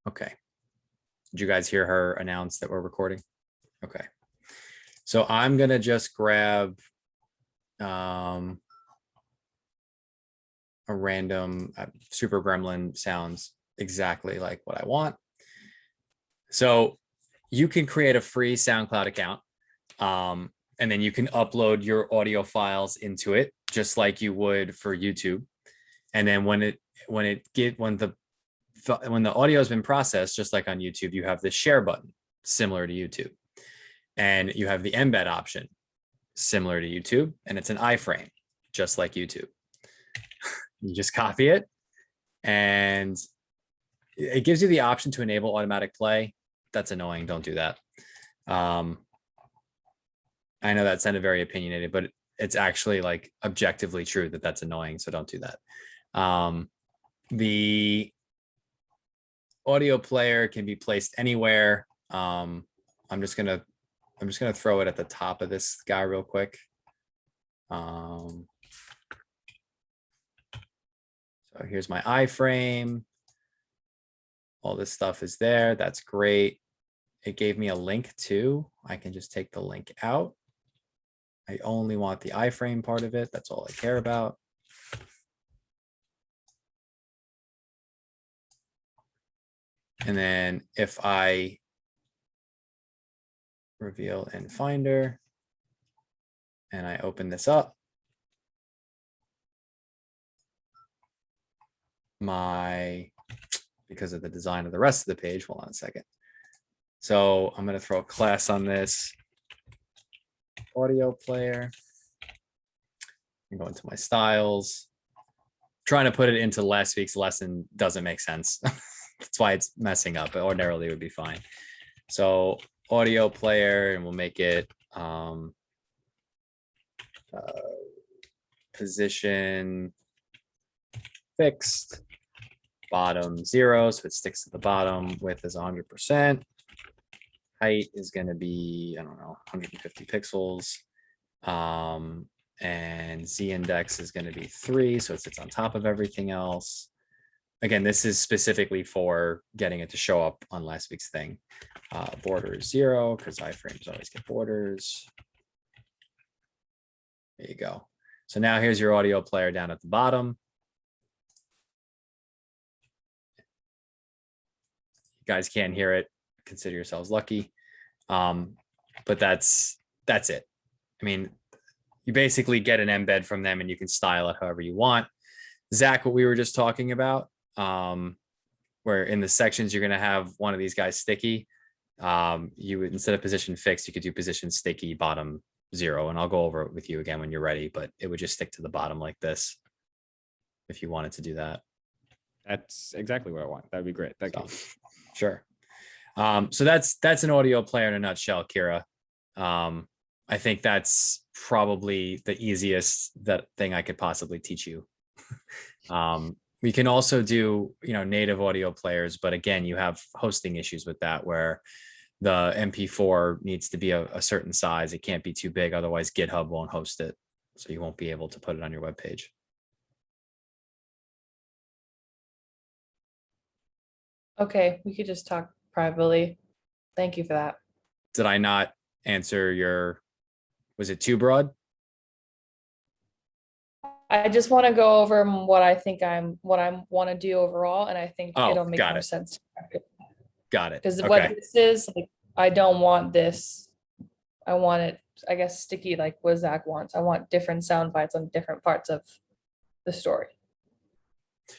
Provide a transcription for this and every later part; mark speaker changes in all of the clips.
Speaker 1: Okay. Did you guys hear her announce that we're recording? Okay. So I'm going to just grab a random Super Gremlin sounds exactly like what I want. So you can create a free SoundCloud account, and then you can upload your audio files into it just like you would for YouTube. And then when the audio has been processed, just like on YouTube, you have the share button similar to YouTube, and you have the embed option similar to YouTube, and it's an iframe just like YouTube. You just copy it, and it gives you the option to enable automatic play. That's annoying. Don't do that. I know that sounded very opinionated, but it's actually like objectively true that that's annoying. So don't do that. The audio player can be placed anywhere. I'm just gonna throw it at the top of this guy real quick. So here's my iframe. All this stuff is there. That's great. It gave me a link too. I can just take the link out. I only want the iframe part of it. That's all I care about. And then if I reveal in Finder and I open this up, because of the design of the rest of the page, hold on a second. So I'm going to throw a class on this audio player and go into my styles. Trying to put it into last week's lesson doesn't make sense. That's why it's messing up, but ordinarily it would be fine. So audio player, and we'll make it position fixed, bottom 0, so it sticks to the bottom. Width is 100%. Height is going to be, I don't know, 150 pixels. And Z index is going to be 3, so it sits on top of everything else. Again, this is specifically for getting it to show up on last week's thing. Border is 0 because iframes always get borders. There you go. So now here's your audio player down at the bottom. You guys can't hear it. Consider yourselves lucky. But that's it. I mean, you basically get an embed from them and you can style it however you want. Zach, what we were just talking about, where in the sections you're going to have one of these guys sticky. You would, instead of position fixed, you could do position sticky bottom 0, and I'll go over it with you again when you're ready, but it would just stick to the bottom like this if you wanted to do that.
Speaker 2: That's exactly what I want. That'd be great. Thank you.
Speaker 1: Sure. So that's an audio player in a nutshell, Kira. I think that's probably the easiest thing I could possibly teach you. We can also do, native audio players, but again, you have hosting issues with that where the MP4 needs to be a certain size. It can't be too big, otherwise GitHub won't host it. So you won't be able to put it on your webpage.
Speaker 3: Okay, we could just talk privately. Thank you for that.
Speaker 1: Did I not answer was it too broad?
Speaker 3: I just want to go over what I want to do overall, and I think it'll make more sense.
Speaker 1: Got it.
Speaker 3: Because what this is, like, I don't want this. I want it, I guess, sticky like what Zach wants. I want different sound bites on different parts of the story.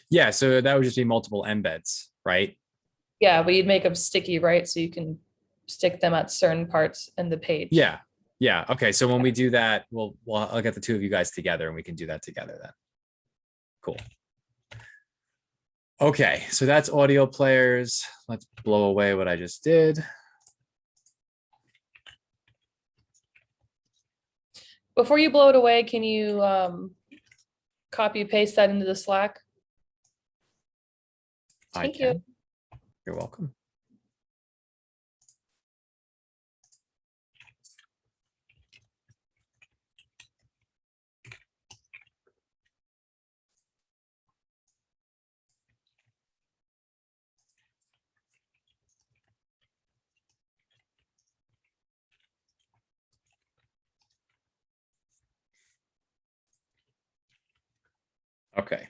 Speaker 1: Yeah, so that would just be multiple embeds, right?
Speaker 3: Yeah, but you'd make them sticky, right? So you can stick them at certain parts in the page.
Speaker 1: Yeah. Yeah. Okay. So when we do that, I'll get the two of you guys together and we can do that together then. Cool. Okay. So that's audio players. Let's blow away what I just did.
Speaker 3: Before you blow it away, can you copy paste that into the Slack? Thank you.
Speaker 1: You're welcome. Okay.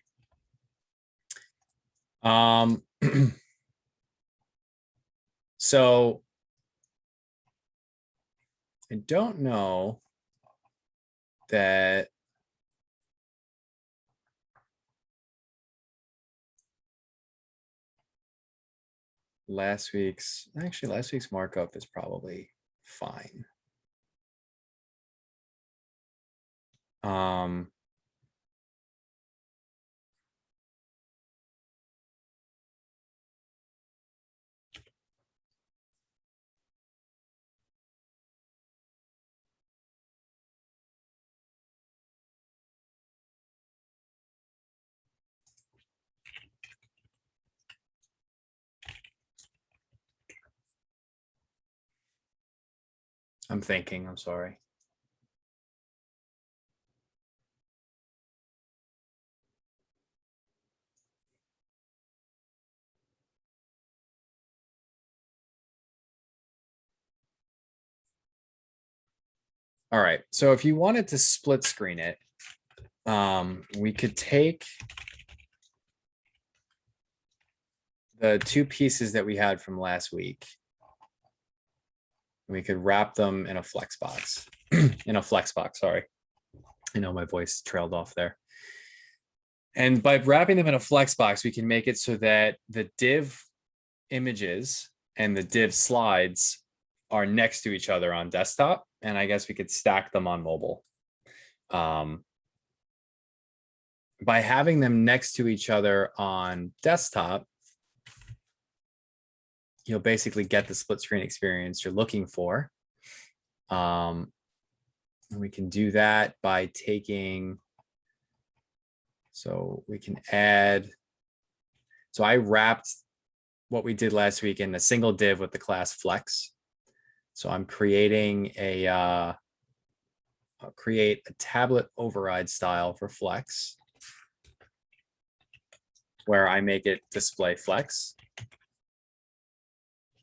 Speaker 1: So I don't know that last week's markup is probably fine. I'm thinking, I'm sorry. All right, so if you wanted to split screen it, we could take the two pieces that we had from last week. We could wrap them in a flex box, sorry. I know my voice trailed off there. And by wrapping them in a flex box, we can make it so that the div images and the div slides are next to each other on desktop. And I guess we could stack them on mobile. By having them next to each other on desktop, you'll basically get the split screen experience you're looking for. And we can do that by taking, so we can add, so I wrapped what we did last week in a single div with the class flex. So I'm creating I'll create a tablet override style for flex, where I make it display flex.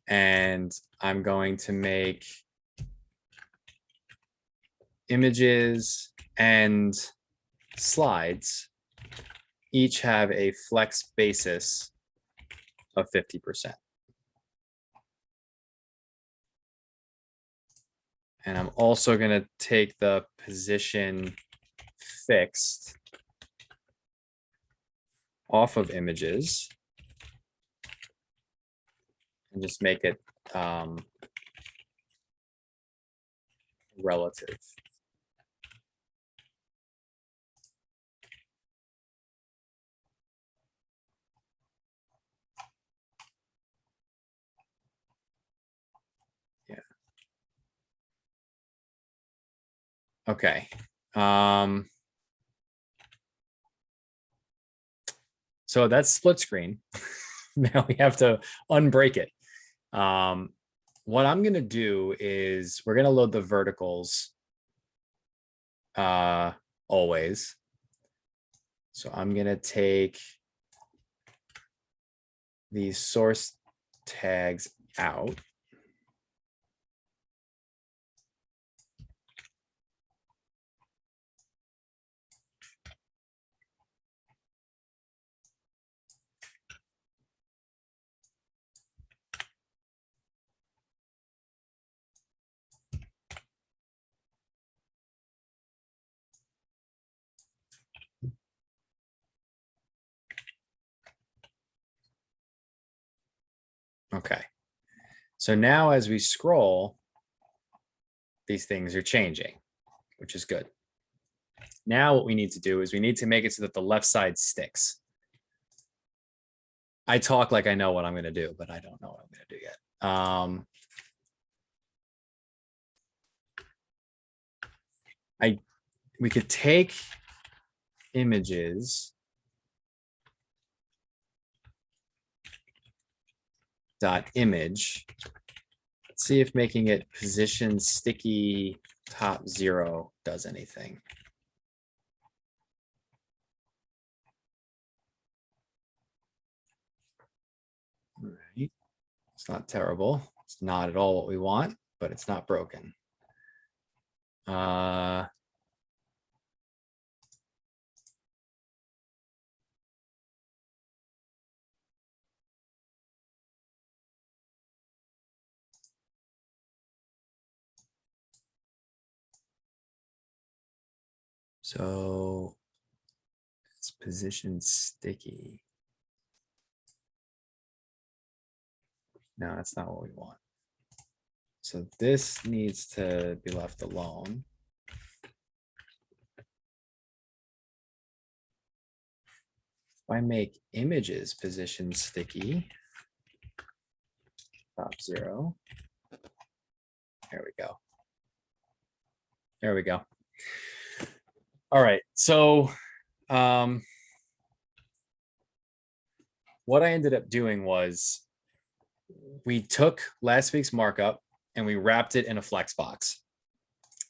Speaker 1: And I'm going to make images and slides each have a flex basis of 50%. And I'm also going to take the position fixed off of images and just make it relative. Yeah. Okay. So that's split screen. Now we have to unbreak it. What I'm going to do is we're going to load the verticals always. So I'm going to take these source tags out. Okay. So now as we scroll, these things are changing, which is good. Now what we need to do is we need to make it so that the left side sticks. I talk like I know what I'm going to do, but I don't know what I'm going to do yet. We could take images dot image. Let's see if making it position sticky top 0 does anything. All right. It's not terrible. It's not at all what we want, but it's not broken. So it's position sticky. No, that's not what we want. So this needs to be left alone. If I make images position sticky, top 0. There we go. There we go. All right. So what I ended up doing was we took last week's markup and we wrapped it in a flex box.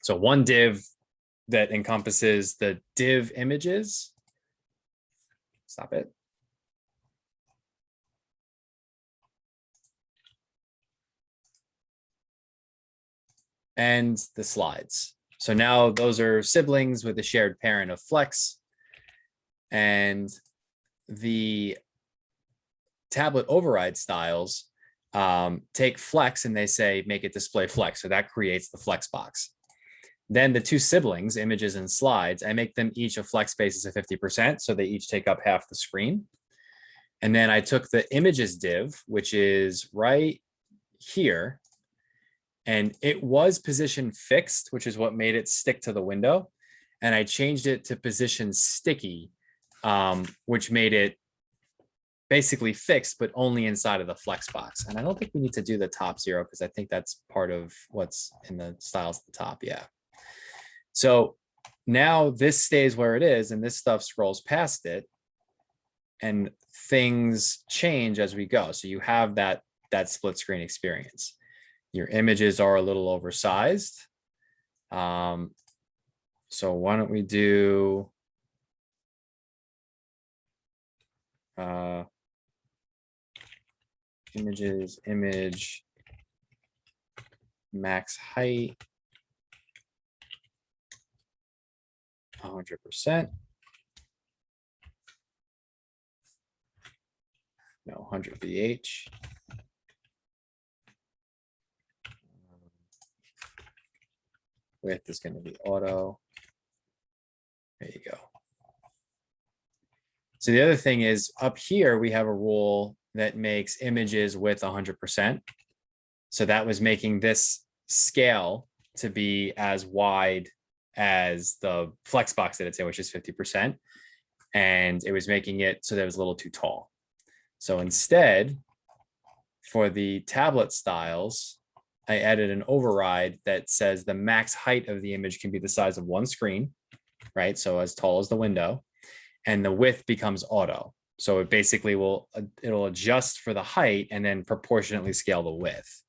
Speaker 1: So one div that encompasses the div images. Stop it. And the slides. So now those are siblings with a shared parent of flex. And the tablet override styles take flex and they say, make it display flex. So that creates the flex box. Then the two siblings, images and slides, I make them each a flex basis of 50%. So they each take up half the screen. And then I took the images div, which is right here, and it was position fixed, which is what made it stick to the window. And I changed it to position sticky, which made it basically fixed, but only inside of the flex box. And I don't think we need to do the top 0 because I think that's part of what's in the styles at the top. Yeah. So now this stays where it is and this stuff scrolls past it and things change as we go. So you have that split screen experience. Your images are a little oversized. So why don't we do images, image, max height, 100%. No, 100 VH. Width is going to be auto. There you go. So the other thing is up here, we have a rule that makes images width 100%. So that was making this scale to be as wide as the flex box that it's in, which is 50%. And it was making it so that it was a little too tall. So instead, for the tablet styles, I added an override that says the max height of the image can be the size of one screen, right? So as tall as the window, and the width becomes auto. So it basically it'll adjust for the height and then proportionately scale the width.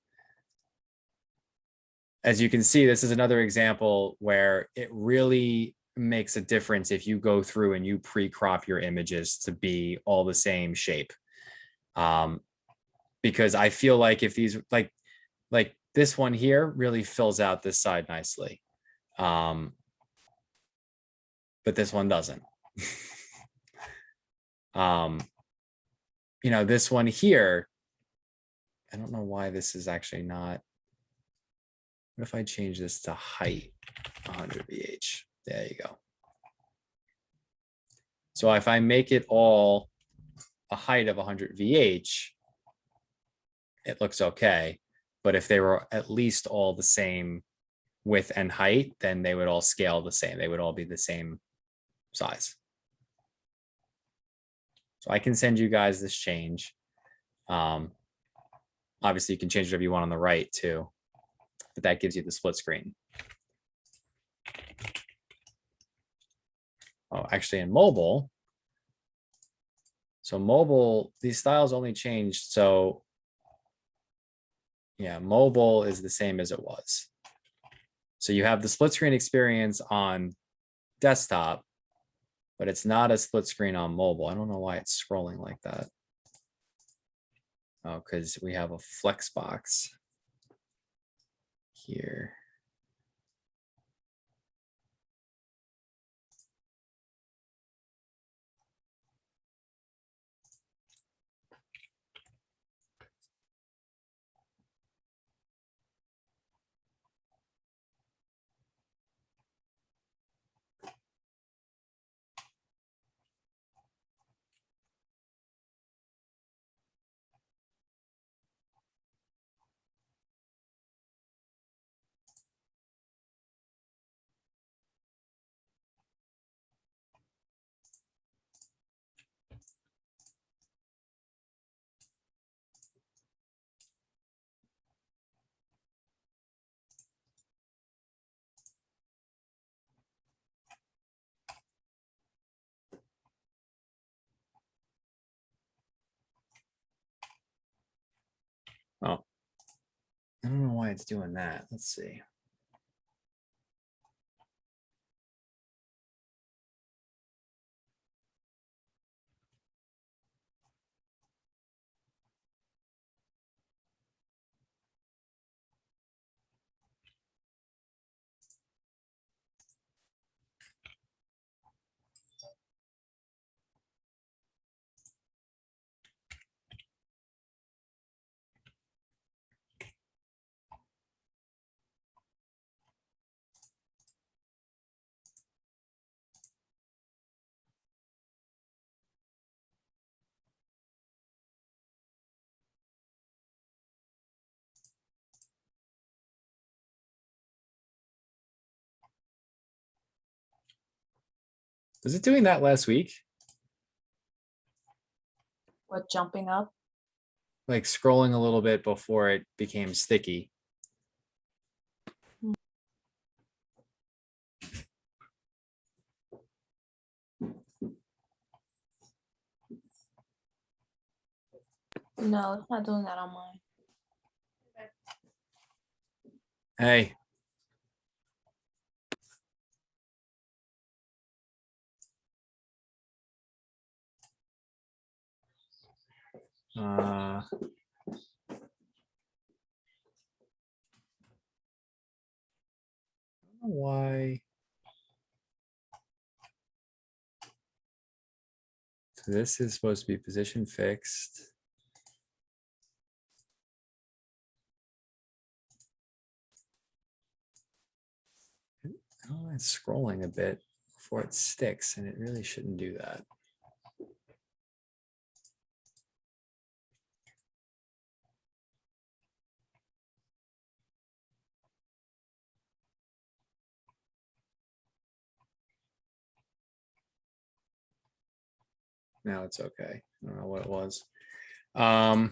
Speaker 1: As you can see, this is another example where it really makes a difference if you go through and you pre-crop your images to be all the same shape. Because I feel like if these, like this one here really fills out this side nicely. But this one doesn't. You know, this one here, I don't know why this is actually not. What if I change this to height 100 VH? There you go. So if I make it all a height of 100 VH, it looks okay. But if they were at least all the same width and height, then they would all scale the same. They would all be the same size. So I can send you guys this change. Obviously, you can change whatever you want on the right too, but that gives you the split screen. Oh, actually in mobile. So mobile, these styles only changed. So yeah, mobile is the same as it was. So you have the split screen experience on desktop, but it's not a split screen on mobile. I don't know why it's scrolling like that. Oh, because we have a flex box here. Oh, I don't know why it's doing that. Let's see. Was it doing that last week?
Speaker 4: What, jumping up?
Speaker 1: Like scrolling a little bit before it became sticky.
Speaker 4: No, it's not doing that on mine.
Speaker 1: Hey. I don't know why. So this is supposed to be position fixed. Oh, it's scrolling a bit before it sticks, and it really shouldn't do that. Now it's okay. I don't know what it was. All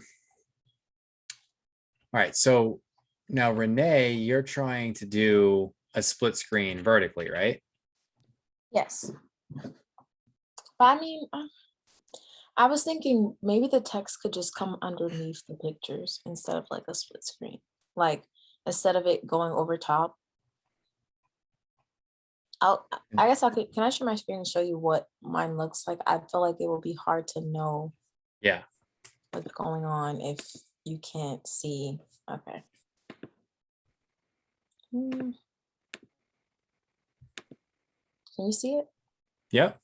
Speaker 1: right, so now Renee, you're trying to do a split screen vertically, right?
Speaker 4: Yes. But I mean, I was thinking maybe the text could just come underneath the pictures instead of like a split screen. Like instead of it going over top. I guess can I share my screen and show you what mine looks like? I feel like it will be hard to know
Speaker 1: Yeah.
Speaker 4: what's going on if you can't see. Okay. Can you see it?
Speaker 1: Yep.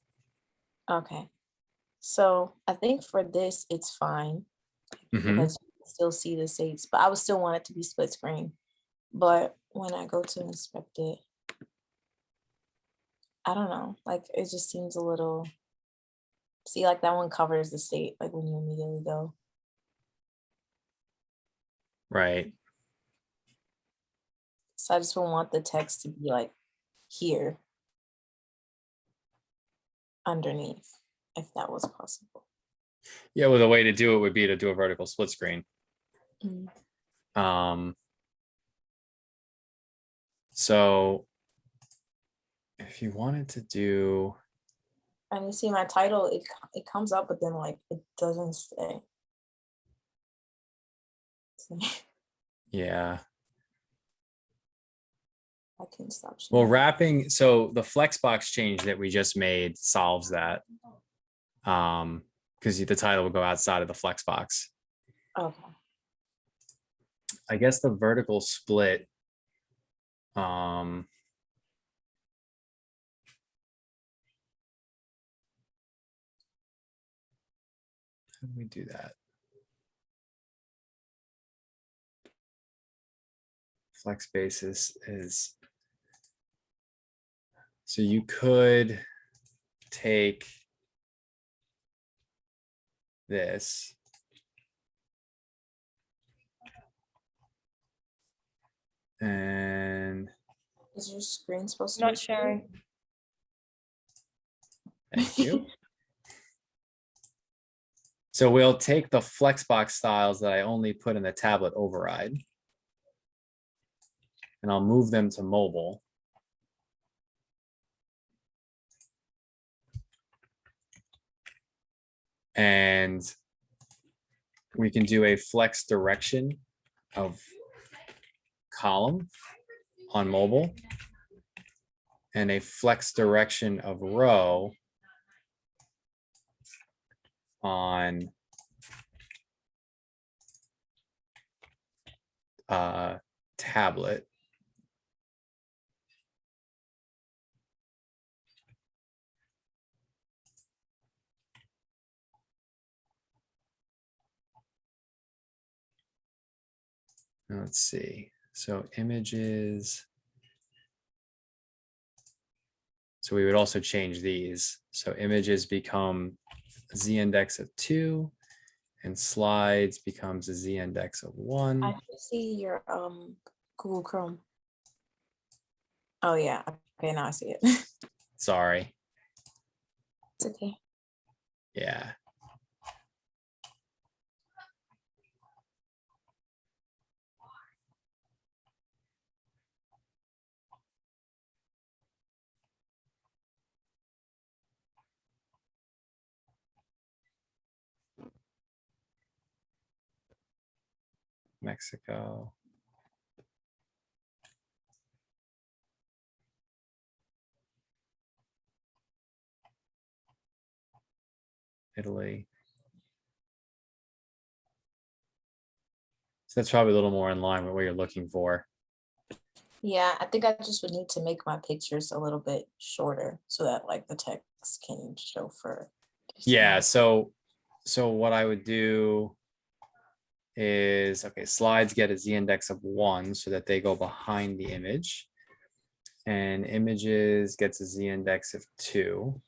Speaker 4: Okay. So I think for this, it's fine
Speaker 1: Mhm.
Speaker 4: because you can still see the shapes, but I would still want it to be split screen. But when I go to inspect it, I don't know, like it just seems a little, see, like that one covers the state, like when you immediately go.
Speaker 1: Right.
Speaker 4: So I just would want the text to be like here underneath, if that was possible.
Speaker 1: Yeah, well, the way to do it would be to do a vertical split screen.
Speaker 4: Mm.
Speaker 1: So if you wanted to do,
Speaker 4: And you see my title, it comes up, but then like it doesn't stay.
Speaker 1: yeah.
Speaker 4: I can stop
Speaker 1: Well,
Speaker 4: sharing.
Speaker 1: wrapping, so the Flexbox change that we just made solves that. Because the title will go outside of the Flexbox.
Speaker 4: Okay.
Speaker 1: I guess the vertical split. How do we do that? Flex basis is, so you could take this and
Speaker 4: Is your screen supposed to be
Speaker 3: Not sharing.
Speaker 1: thank you. So we'll take the Flexbox styles that I only put in the tablet override, and I'll move them to mobile. And we can do a flex direction of column on mobile and a flex direction of row on tablet. Let's see. So images. So we would also change these. So images become Z index of 2 and slides becomes a Z index of 1.
Speaker 4: I see your Google Chrome. Oh yeah. Okay, now I see it.
Speaker 1: Sorry.
Speaker 4: It's okay.
Speaker 1: Yeah. Mexico. Italy. So that's probably a little more in line with what you're looking for.
Speaker 4: Yeah, I think I just would need to make my pictures a little bit shorter so that like the text can show for.
Speaker 1: Yeah, so what I would do is, okay, slides get a Z index of 1 so that they go behind the image. And images gets a Z index of 2.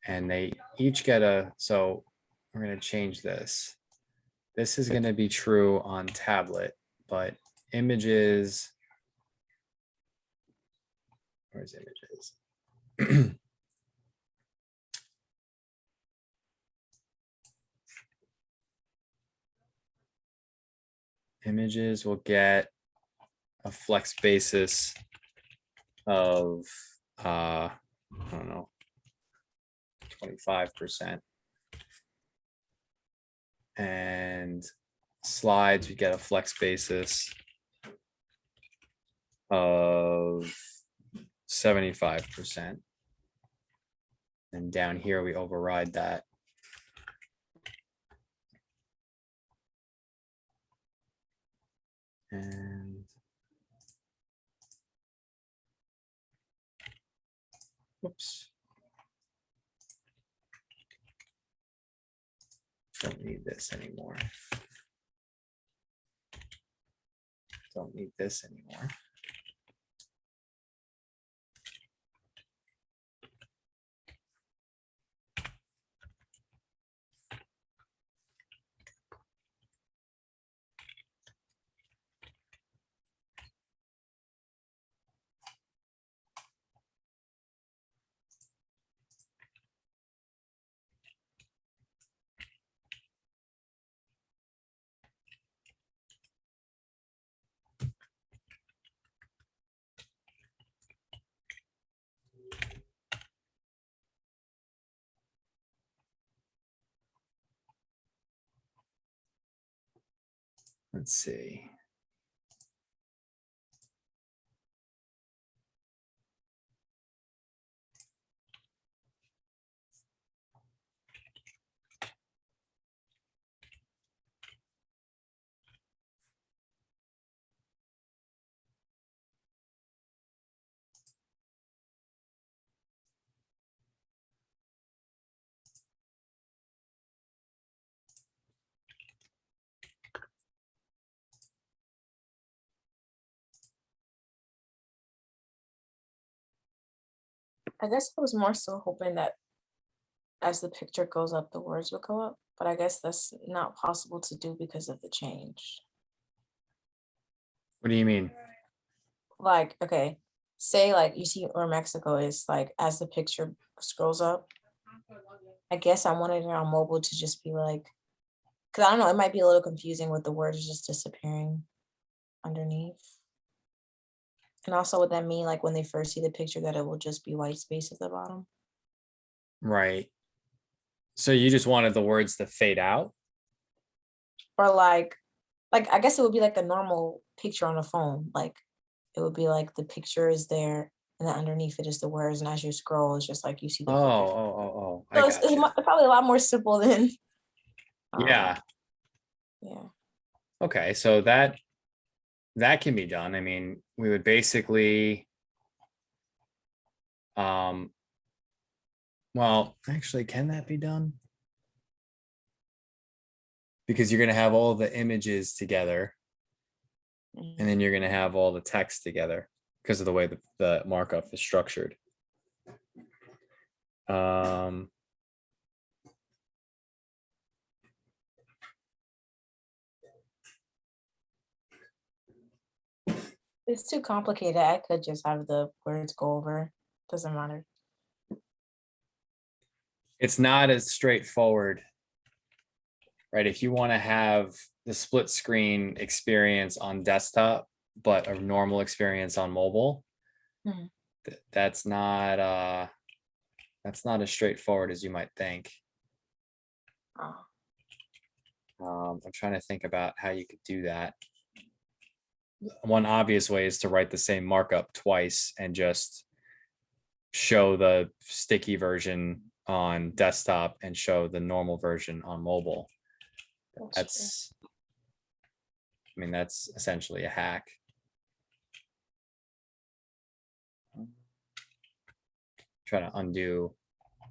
Speaker 1: And they each get a, so we're going to change this. This is going to be true on tablet, but images, where's images? Images will get a flex basis of, I don't know, 25%. And slides, we get a flex basis of 75%. And down here, we override that. And whoops. Don't need this anymore. Don't need this anymore. Let's see.
Speaker 4: I guess I was more so hoping that as the picture goes up, the words would go up, but I guess that's not possible to do because of the change.
Speaker 1: What do you mean?
Speaker 4: Like, okay, say like you see where Mexico is, like as the picture scrolls up, I guess I wanted it on mobile to just be like, because I don't know, it might be a little confusing with the words just disappearing underneath. And also would that mean like when they first see the picture that it will just be white space at the bottom?
Speaker 1: Right. So you just wanted the words to fade out?
Speaker 4: Or like like, I guess it would be like a normal picture on a phone. Like, it would be like the picture is there, and then underneath it is the words, and as you scroll, it's just like you see the
Speaker 1: Oh,
Speaker 4: picture.
Speaker 1: I
Speaker 4: So it's,
Speaker 1: got you.
Speaker 4: probably a lot more simple than.
Speaker 1: Yeah.
Speaker 4: Yeah.
Speaker 1: Okay. So that can be done. I mean, we would basically, well, actually, can that be done? Because you're going to have all the images together, and then you're going to have all the text together because of the way the markup is structured.
Speaker 4: It's too complicated. I could just have the words go over. Doesn't matter.
Speaker 1: It's not as straightforward, right? If you want to have the split screen experience on desktop, but a normal experience on mobile,
Speaker 4: Mhm.
Speaker 1: that's not as straightforward as you might think.
Speaker 4: Oh.
Speaker 1: I'm trying to think about how you could do that. One obvious way is to write the same markup twice and just show the sticky version on desktop and show the normal version on mobile.
Speaker 4: That's true.
Speaker 1: I mean, that's essentially a hack. Try to undo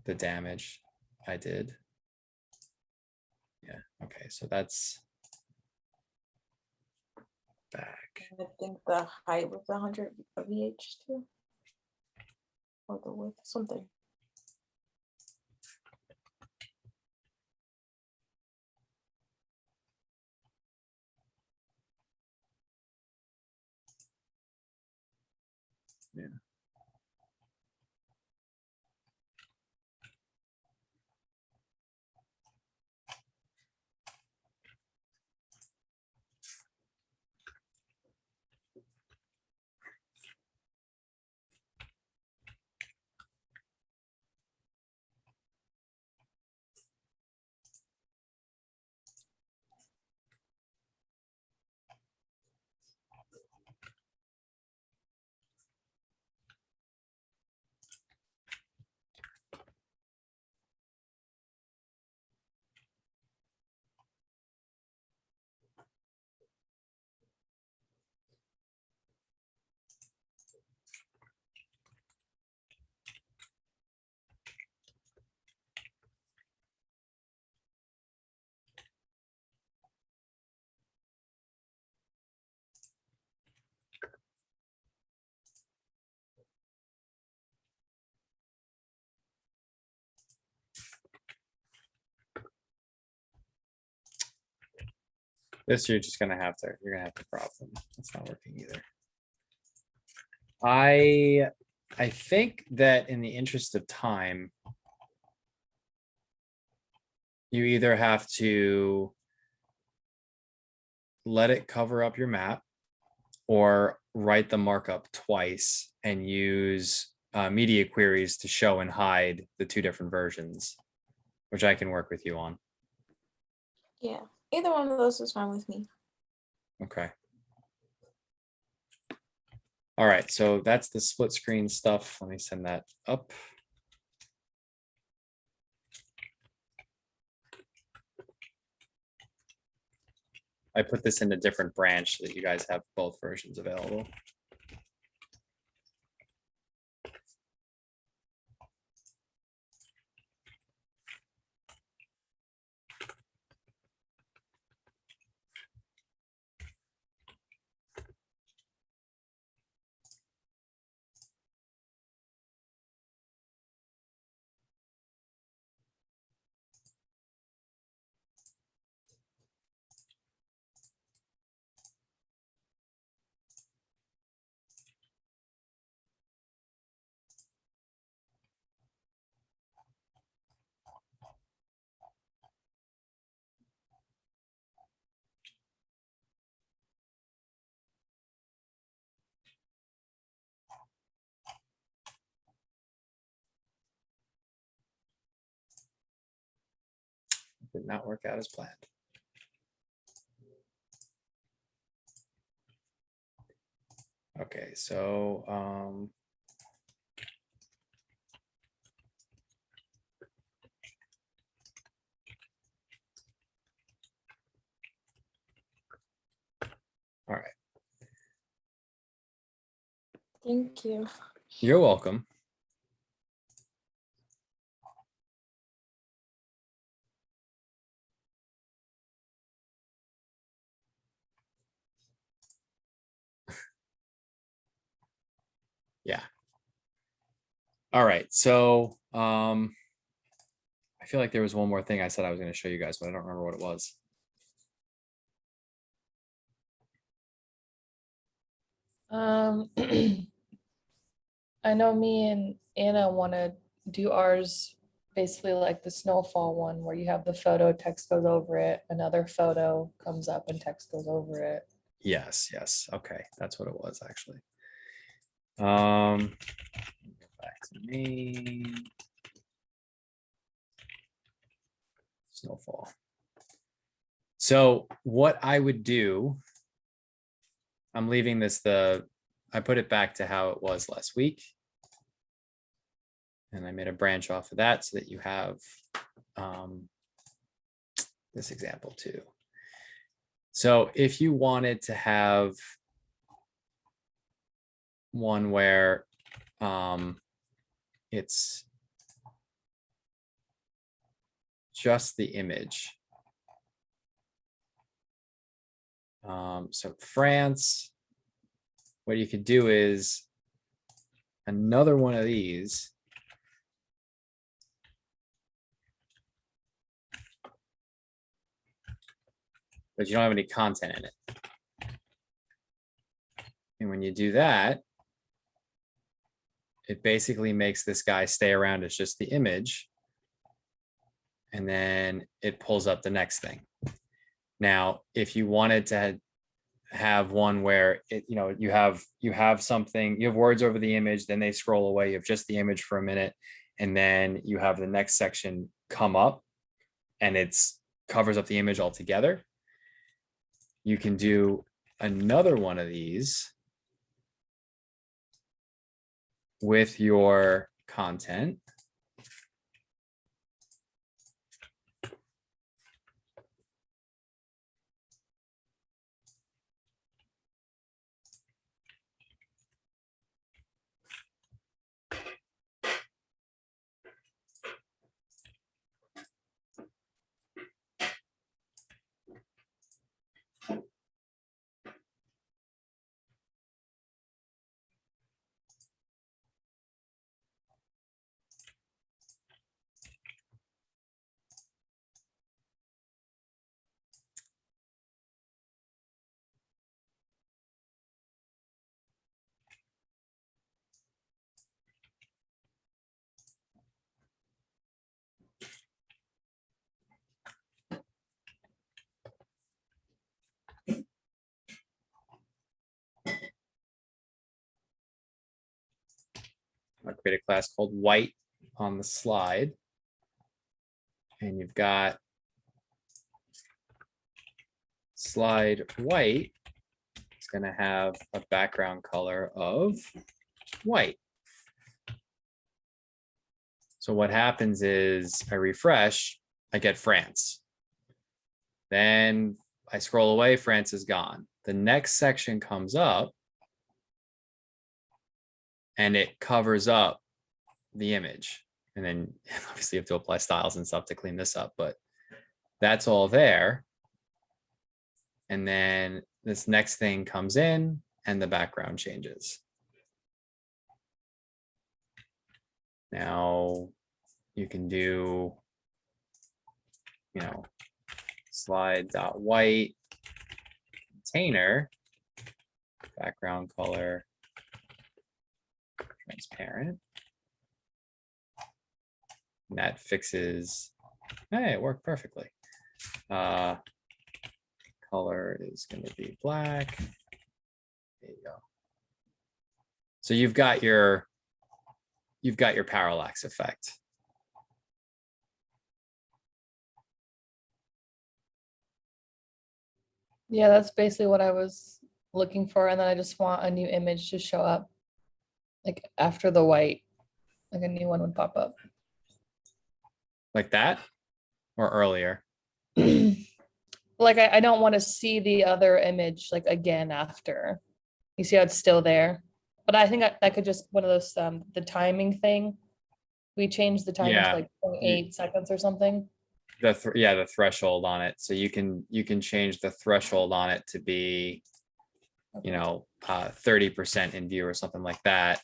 Speaker 1: the damage I did. Yeah, okay, so that's back.
Speaker 4: I think the height was 100 VH too. Or the width, something.
Speaker 1: Yeah. This you're gonna have to crop them. That's not working either. I think that in the interest of time, you either have to let it cover up your map or write the markup twice and use media queries to show and hide the two different versions, which I can work with you on.
Speaker 4: Yeah, either one of those is fine with me.
Speaker 1: Okay. All right, so that's the split screen stuff. Let me send that up. I put this in a different branch so that you guys have both versions available. Did not work out as planned. Okay, so all right,
Speaker 4: Thank you.
Speaker 1: you're welcome. Yeah. All right, so I feel like there was one more thing I said I was going to show you guys, but I don't remember what it was.
Speaker 3: I know me and Anna want to do ours basically like the snowfall one where you have the photo, text goes over it, another photo comes up and text goes over it.
Speaker 1: Yes, yes. Okay, that's what it was actually. Go back to me. Snowfall. So what I would do, I'm leaving this I put it back to how it was last week. And I made a branch off of that so that you have this example too. So if you wanted to have one where it's just the image. So France, what you could do is another one of these. But you don't have any content in it. And when you do that, it basically makes this guy stay around as just the image. And then it pulls up the next thing. Now, if you wanted to have one where it, you have something, you have words over the image, then they scroll away, you have just the image for a minute, and then you have the next section come up and it's covers up the image altogether. You can do another one of these with your content. I'll create a class called white on the slide. And you've got slide white. It's going to have a background color of white. So what happens is I refresh, I get France. Then I scroll away, France is gone. The next section comes up and it covers up the image. And then obviously you have to apply styles and stuff to clean this up, but that's all there. And then this next thing comes in and the background changes. Now you can do, slide.white container, background color, transparent. And that fixes, hey, it worked perfectly. Color is going to be black. There you go. So you've got your parallax effect.
Speaker 3: Yeah, that's basically what I was looking for, and then I just want a new image to show up like after the white, like a new one would pop up.
Speaker 1: Like that or earlier?
Speaker 3: Like I don't want to see the other image like again after. You see how it's still there? But I think I could just one of those the timing thing. We changed the timing
Speaker 1: Yeah,
Speaker 3: to like 0.8 seconds or something.
Speaker 1: Yeah, the threshold on it. So you can change the threshold on it to be, you know, 30% in view or something like that.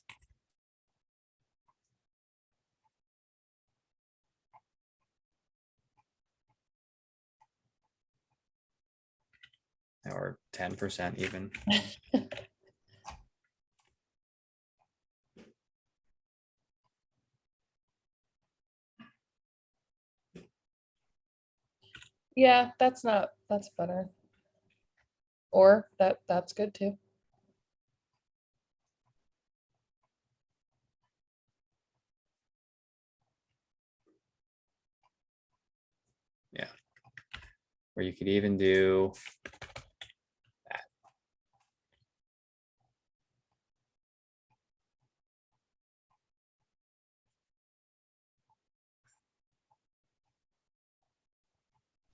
Speaker 1: Or 10% even.
Speaker 3: Yeah, that's better. Or that's good too.
Speaker 1: Yeah. Or you could even do that.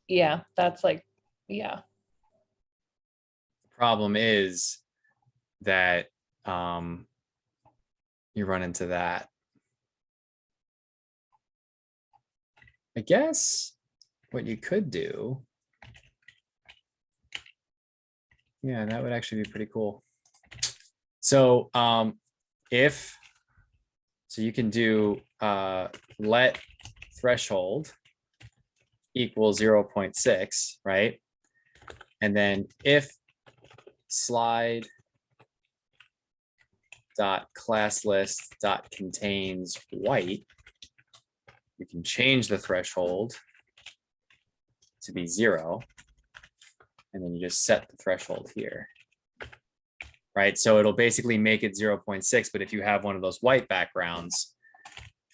Speaker 3: Yeah, that's like, yeah.
Speaker 1: Problem is that you run into that. I guess what you could do, yeah, that would actually be pretty cool. So if so you can do let threshold equal 0.6, right? And then if slide dot class list dot contains white, you can change the threshold to be 0, and then you just set the threshold here, right? So it'll basically make it 0.6, but if you have one of those white backgrounds,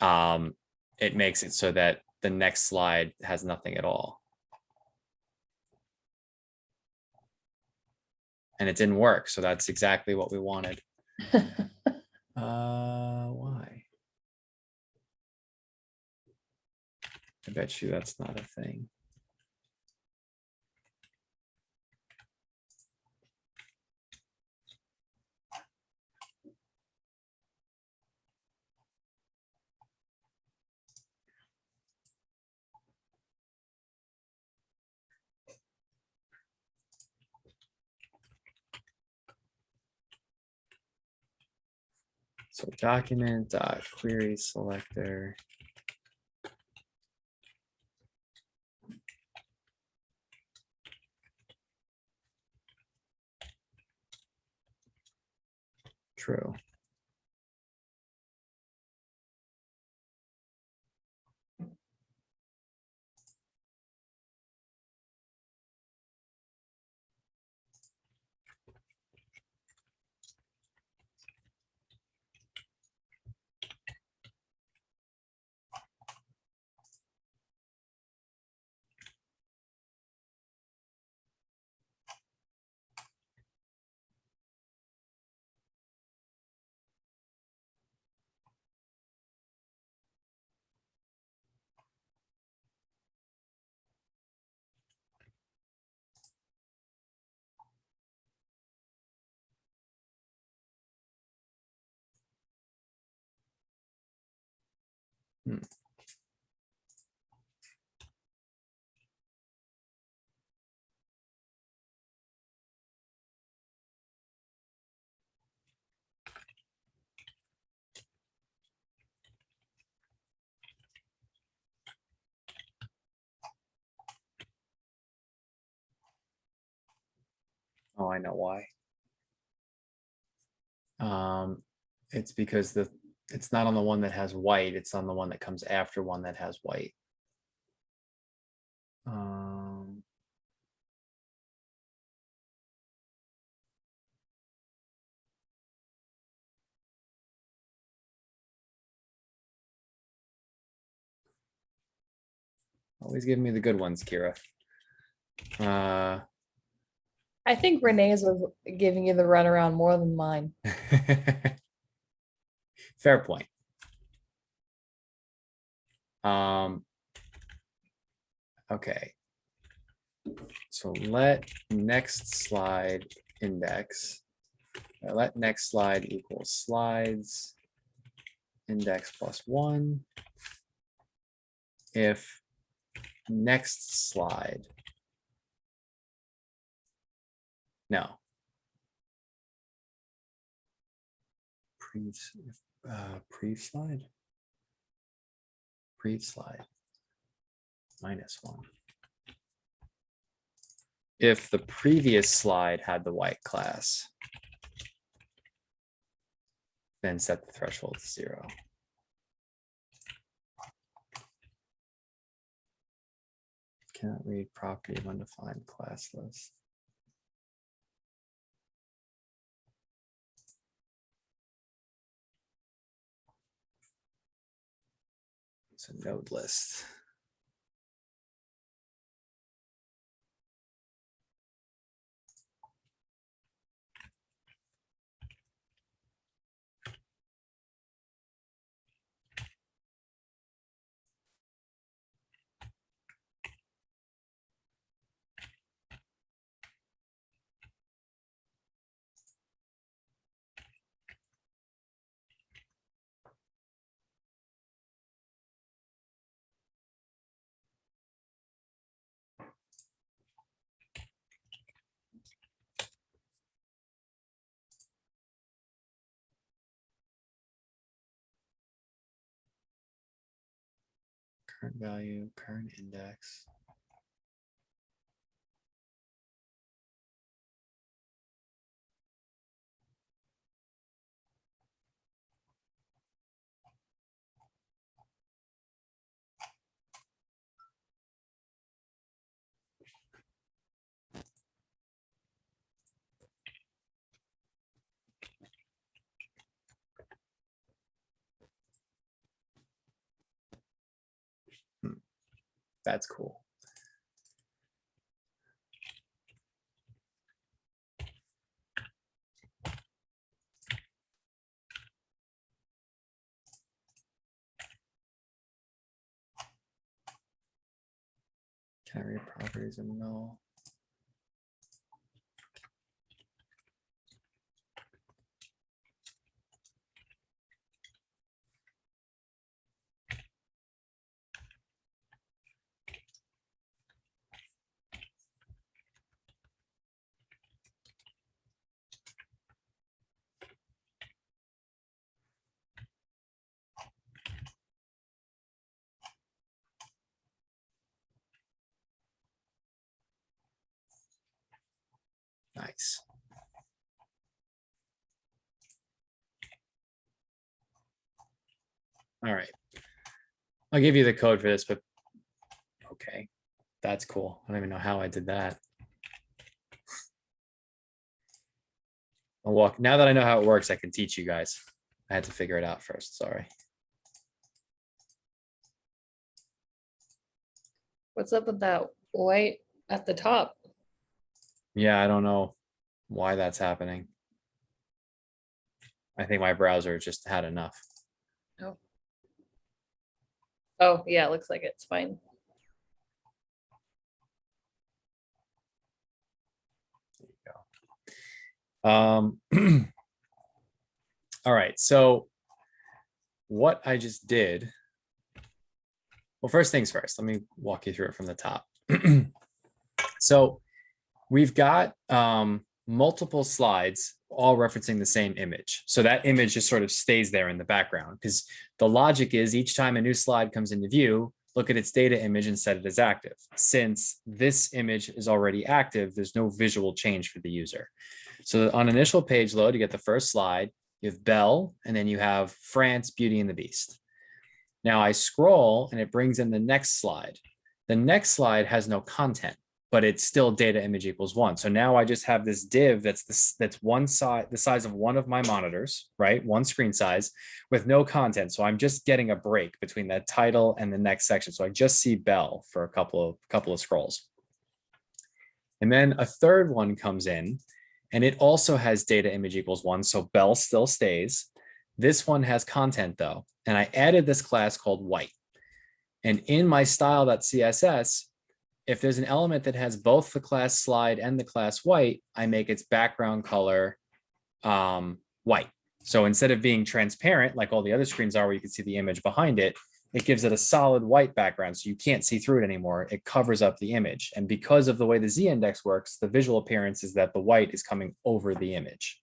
Speaker 1: it makes it so that the next slide has nothing at all. And it didn't work, so that's exactly what we wanted. Why? I bet you that's not a thing. So document query selector. True. Hmm. Oh, I know why. It's because it's not on the one that has white, it's on the one that comes after one that has white. Always give me the good ones, Kira.
Speaker 3: I think Renee's was giving you the runaround more than mine.
Speaker 1: Fair point. Okay. So let next slide index, let next slide equal slides index +1 if next slide, no. Pre slide, pre slide -1. If the previous slide had the white class, then set the threshold to 0. Cannot read property of undefined class list. It's a node list. Current value, current index. That's cool. Can I read properties of null? Nice. All right. I'll give you the code for this, but okay, that's cool. I don't even know how I did that. I'll walk. Now that I know how it works, I can teach you guys. I had to figure it out first. Sorry.
Speaker 3: What's up with that white at the top?
Speaker 1: Yeah, I don't know why that's happening. I think my browser just had enough.
Speaker 3: Oh, yeah, it looks like it's fine.
Speaker 1: All right, so what I just did, well, first things first, let me walk you through it from the top. So we've got multiple slides all referencing the same image. So that image just sort of stays there in the background because the logic is each time a new slide comes into view, look at its data image and set it as active. Since this image is already active, there's no visual change for the user. So on initial page load, you get the first slide, you have Belle, and then you have France, Beauty and the Beast. Now I scroll and it brings in the next slide. The next slide has no content, but it's still data image equals 1. So now I just have this div that's one side, the size of one of my monitors, right? One screen size with no content. So I'm just getting a break between that title and the next section. So I just see Belle for a couple of scrolls. And then a third one comes in, and it also has data image equals 1. So Bell still stays. This one has content though. And I added this class called white. And in my style.css, if there's an element that has both the class slide and the class white, I make its background color white. So instead of being transparent, like all the other screens are where you can see the image behind it, it gives it a solid white background. So you can't see through it anymore. It covers up the image. And because of the way the Z index works, the visual appearance is that the white is coming over the image.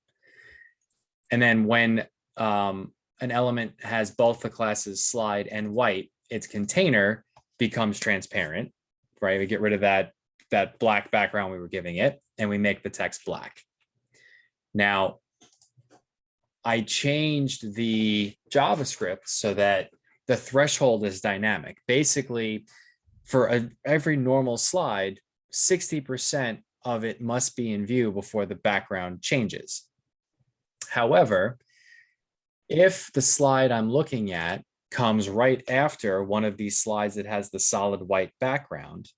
Speaker 1: And then when an element has both the classes slide and white, its container becomes transparent, right? We get rid of that black background we were giving it, and we make the text black. Now, I changed the JavaScript so that the threshold is dynamic. Basically, for every normal slide, 60% of it must be in view before the background changes. However, if the slide I'm looking at comes right after one of these slides that has the solid white background,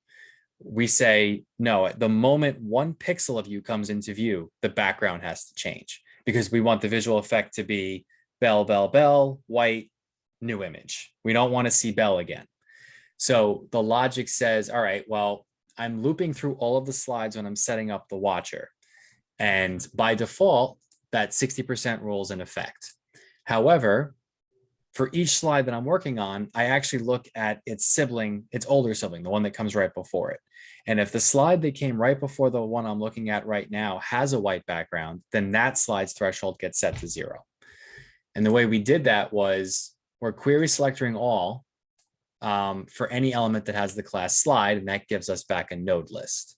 Speaker 1: we say, no, at the moment 1 pixel of you comes into view, the background has to change, because we want the visual effect to be Bell, Bell, Bell, white, new image. We don't want to see Bell again. So the logic says, all right, well, I'm looping through all of the slides when I'm setting up the watcher. And by default, that 60% rule is in effect. However, for each slide that I'm working on, I actually look at its sibling, its older sibling, the one that comes right before it. And if the slide that came right before the one I'm looking at right now has a white background, then that slide's threshold gets set to 0. And the way we did that was we're query selecting all for any element that has the class slide, and that gives us back a node list.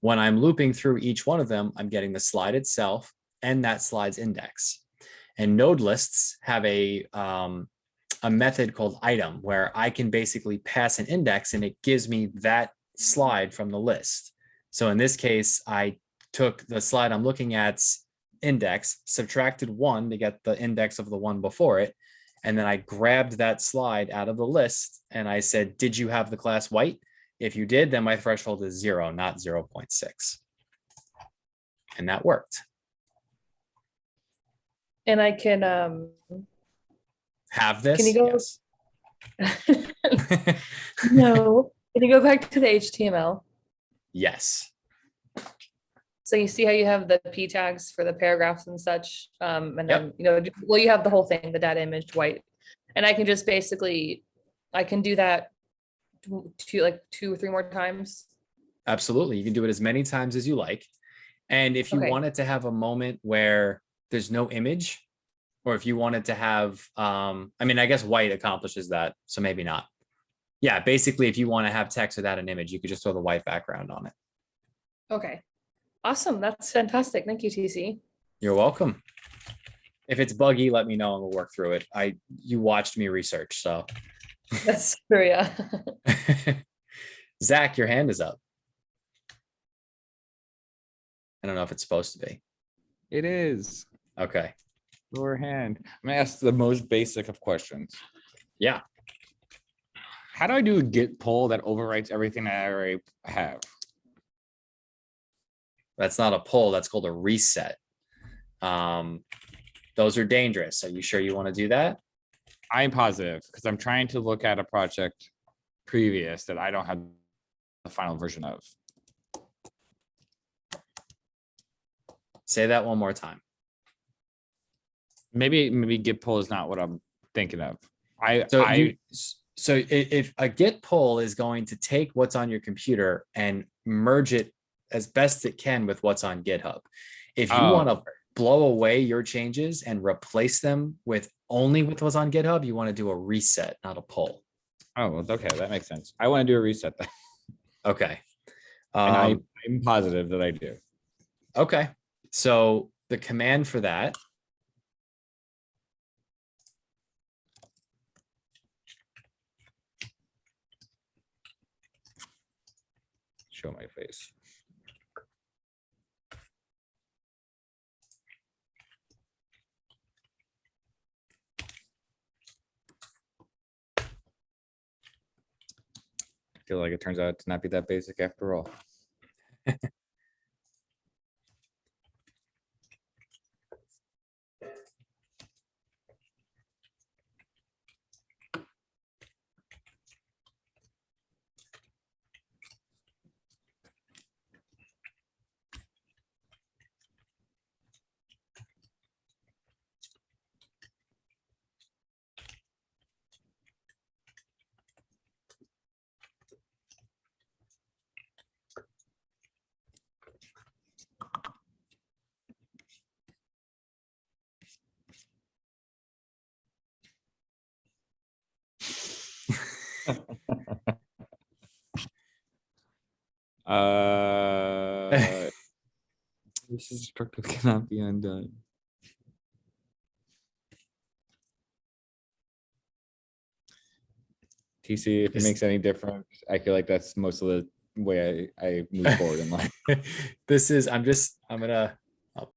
Speaker 1: When I'm looping through each one of them, I'm getting the slide itself and that slide's index. And node lists have a method called item, where I can basically pass an index and it gives me that slide from the list. So in this case, I took the slide I'm looking at's index, subtracted 1 to get the index of the one before it, and then I grabbed that slide out of the list and I said, did you have the class white? If you did, then my threshold is 0, not 0.6. And that worked.
Speaker 3: And I can
Speaker 1: Have this?
Speaker 3: Can you go?
Speaker 1: Yes.
Speaker 3: No. Can you go back to the HTML?
Speaker 1: Yes.
Speaker 3: So you see how you have the p tags for the paragraphs and such, and
Speaker 1: Yep.
Speaker 3: then well, you have the whole thing, the data image white, and I can just basically, I can do that like 2 or 3 more times.
Speaker 1: Absolutely. You can do it as many times as you like. And if you
Speaker 3: Okay.
Speaker 1: wanted to have a moment where there's no image, or if you wanted to have, I mean, I guess white accomplishes that, so maybe not. Yeah, basically, if you want to have text without an image, you could just throw the white background on it.
Speaker 3: Okay. Awesome. That's fantastic. Thank you, TC.
Speaker 1: You're welcome. If it's buggy, let me know and we'll work through it. You watched me research, so.
Speaker 3: That's true, yeah.
Speaker 1: Zach, your hand is up. I don't know if it's supposed to be.
Speaker 2: It is
Speaker 1: Okay.
Speaker 2: your hand. I'm gonna ask the most basic of questions.
Speaker 1: Yeah.
Speaker 2: How do I do a git pull that overwrites everything I already have?
Speaker 1: That's not a pull. That's called a reset. Those are dangerous. Are you sure you want to do that?
Speaker 2: I'm positive because I'm trying to look at a project previous that I don't have the final version of.
Speaker 1: Say that one more time.
Speaker 2: Maybe git pull is not what I'm thinking of.
Speaker 1: So if a git pull is going to take what's on your computer and merge it as best it can with what's on GitHub. If you want to blow away your changes and replace them with only with what's on GitHub, you want to do a reset, not a pull.
Speaker 2: Oh, well, okay, that makes sense. I want to do a reset then.
Speaker 1: Okay.
Speaker 2: And I'm positive that I do.
Speaker 1: Okay. So the command for that
Speaker 2: Show my face. I feel like it turns out to not be that basic after all. This is destructive cannot be undone. TC, if it
Speaker 1: Is-
Speaker 2: makes any difference, I feel like that's most of the way I move forward in life.
Speaker 1: I'm gonna